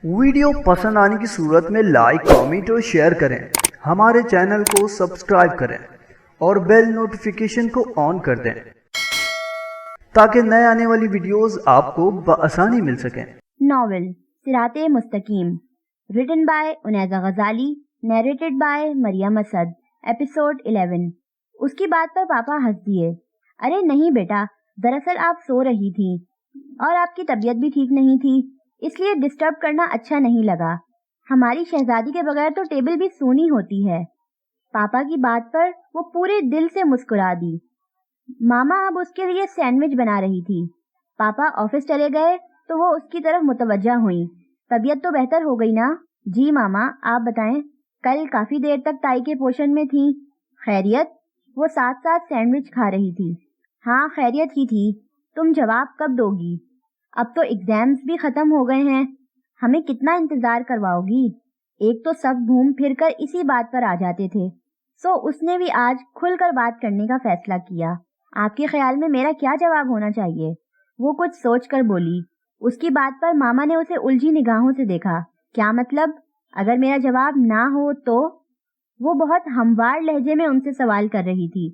Video पसंद आने की सूरत में लाइक, कमेंट और शेयर करें। हमारे चैनल को सब्सक्राइब करें और बेल नोटिफिकेशन को ऑन कर दें ताकि नए आने वाली वीडियोस आपको बआसानी मिल सकें। Novel सिराते Mustakim, written by Unaiza Ghazali, narrated by Maryam Asad. Episode 11। उसकी बात पर पापा हंस दिए। अरे नहीं बेटा, दरअसल आप सो रही थी और आपकी तबीयत भी ठीक नहीं थी, इसलिए डिस्टर्ब करना अच्छा नहीं लगा। हमारी शहजादी के बगैर तो टेबल भी सूनी होती है। पापा की बात पर वो पूरे दिल से मुस्कुरा दी। मामा अब उसके लिए सैंडविच बना रही थी। पापा ऑफिस चले गए तो वो उसकी तरफ मुतवज्जा हुई। तबीयत तो बेहतर हो गई ना? जी मामा, आप बताएं। कल काफी देर तक ताई के पोषण में थी। खैरियत? वो साथ साथ सैंडविच खा रही थी। हाँ, खैरियत ही थी। तुम जवाब कब दोगी? अब तो एग्जाम्स भी खत्म हो गए हैं, हमें कितना इंतजार करवाओगी? एक तो सब घूम फिर कर इसी बात पर आ जाते थे, सो उसने भी आज खुलकर बात करने का फैसला किया। आपके ख्याल में मेरा क्या जवाब होना चाहिए? वो कुछ सोचकर बोली। उसकी बात पर मामा ने उसे उलझी निगाहों से देखा। क्या मतलब? अगर मेरा जवाब ना हो तो? वो बहुत हमवार लहजे में उनसे सवाल कर रही थी।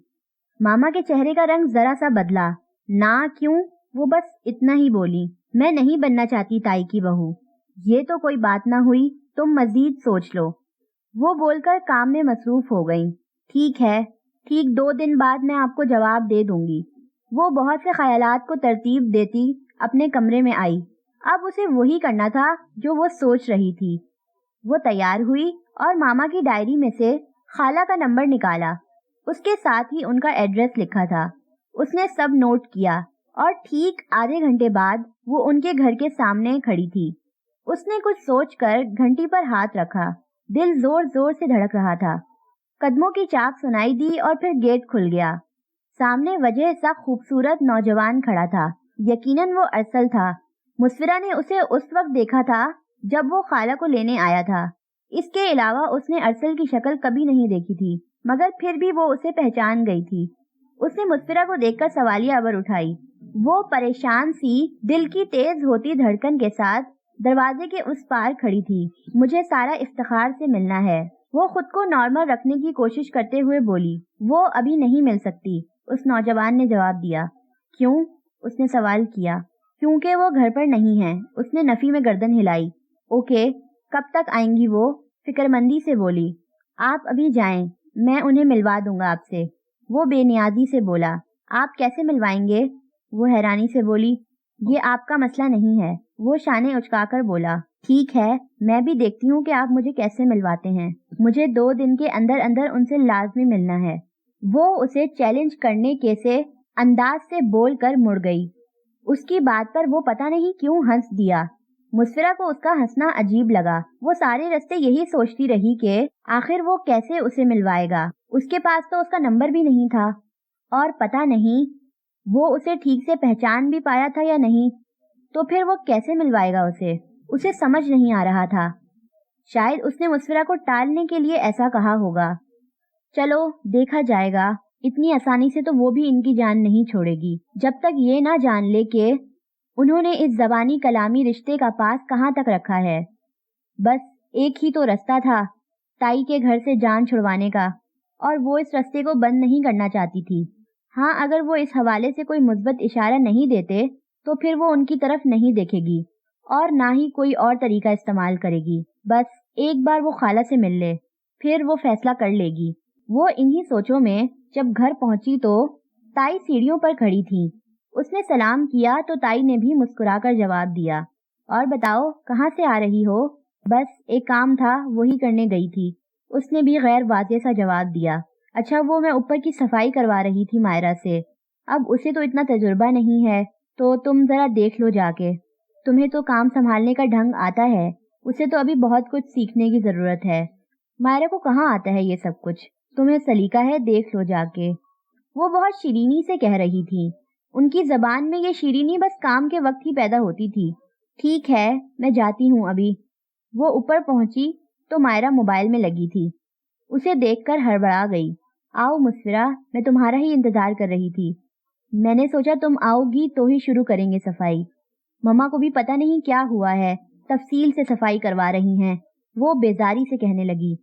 मामा के चेहरे का रंग जरा सा बदला। ना क्यों? वो बस इतना ही बोली। मैं नहीं बनना चाहती ताई की बहू। ये तो कोई बात ना हुई, तुम मजीद सोच लो। वो बोलकर काम में मसरूफ हो गई। ठीक है, ठीक 2 दिन बाद मैं आपको जवाब दे दूंगी। वो बहुत से ख्यालात को तरतीब देती अपने कमरे में आई। अब उसे वही करना था जो वो सोच रही थी। वो तैयार हुई और मामा की डायरी में से खाला का नंबर निकाला। उसके साथ ही उनका एड्रेस लिखा था। उसने सब नोट किया और ठीक आधे घंटे बाद वो उनके घर के सामने खड़ी थी। उसने कुछ सोचकर घंटी पर हाथ रखा। दिल जोर जोर से धड़क रहा था। कदमों की चाप सुनाई दी और फिर गेट खुल गया। सामने वजह सा खूबसूरत नौजवान खड़ा था। यकीनन वो अरसल था। मुस्फिरा ने उसे उस वक्त देखा था जब वो खाला को लेने आया था। इसके अलावा उसने अरसल की शक्ल कभी नहीं देखी थी, मगर फिर भी वो उसे पहचान गई थी। उसने मुस्फिरा को देखकर सवालिया अबर उठाई। वो परेशान सी, दिल की तेज होती धड़कन के साथ दरवाजे के उस पार खड़ी थी। मुझे सारा इफ्तिखार से मिलना है। वो खुद को नॉर्मल रखने की कोशिश करते हुए बोली। वो अभी नहीं मिल सकती, उस नौजवान ने जवाब दिया। क्यों? उसने सवाल किया। क्योंकि वो घर पर नहीं है। उसने नफी में गर्दन हिलाई। ओके, कब तक आएंगी वो? फिक्रमंदी से बोली। आप अभी जाएं, मैं उन्हें मिलवा दूंगा आपसे। वो बेनियाजी से बोला। आप कैसे मिलवाएंगे? वो हैरानी से बोली। ये आपका मसला नहीं है। वो शाने उचकाकर बोला। ठीक है, मैं भी देखती हूँ कि आप मुझे कैसे मिलवाते हैं। मुझे 2 दिन के अंदर अंदर उनसे लाजमी मिलना है। वो उसे चैलेंज करने के से अंदाज से बोलकर मुड़ गई। उसकी बात पर वो पता नहीं क्यों हंस दिया। मुस्फिरा को उसका हंसना अजीब लगा। वो सारे रास्ते यही सोचती रही कि आखिर वो कैसे उसे मिलवाएगा। उसके पास तो उसका नंबर भी नहीं था और पता नहीं वो उसे ठीक से पहचान भी पाया था या नहीं। तो फिर वो कैसे मिलवाएगा उसे? उसे समझ नहीं आ रहा था। शायद उसने मुस्फिरा को टालने के लिए ऐसा कहा होगा। चलो देखा जाएगा। इतनी आसानी से तो वो भी इनकी जान नहीं छोड़ेगी जब तक ये ना जान ले कि उन्होंने इस जबानी कलामी रिश्ते का पास कहाँ तक रखा है। बस एक ही तो रास्ता था ताई के घर से जान छुड़वाने का, और वो इस रास्ते को बंद नहीं करना चाहती थी। हाँ, अगर वो इस हवाले से कोई मुस्बत इशारा नहीं देते तो फिर वो उनकी तरफ नहीं देखेगी और ना ही कोई और तरीका इस्तेमाल करेगी। बस एक बार वो खाला से मिल ले, फिर वो फैसला कर लेगी। वो इन्हीं सोचों में जब घर पहुंची तो ताई सीढ़ियों पर खड़ी थी। उसने सलाम किया तो ताई ने भी मुस्कुराकर जवाब दिया। और बताओ, कहाँ से आ रही हो? बस एक काम था, वही करने गई थी। उसने भी गैर वाज़ेह सा जवाब दिया। अच्छा, वो मैं ऊपर की सफाई करवा रही थी मायरा से। अब उसे तो इतना तजुर्बा नहीं है, तो तुम जरा देख लो जाके। तुम्हें तो काम संभालने का ढंग आता है, उसे तो अभी बहुत कुछ सीखने की जरूरत है। मायरा को कहाँ आता है ये सब कुछ? तुम्हें सलीका है, देख लो जाके। वो बहुत शीरीनी से कह रही थी। उनकी जबान में ये शीरीनी बस काम के वक्त ही पैदा होती थी। ठीक है, मैं जाती हूँ अभी। वो ऊपर पहुंची तो मायरा मोबाइल में लगी थी। उसे देखकर हड़बड़ा गई। आओ मुस्फिरा, मैं तुम्हारा ही इंतजार कर रही थी। मैंने सोचा तुम आओगी तो ही शुरू करेंगे सफाई। मम्मा को भी पता नहीं क्या हुआ है, तफसील से सफाई करवा रही हैं। वो बेजारी से कहने लगी,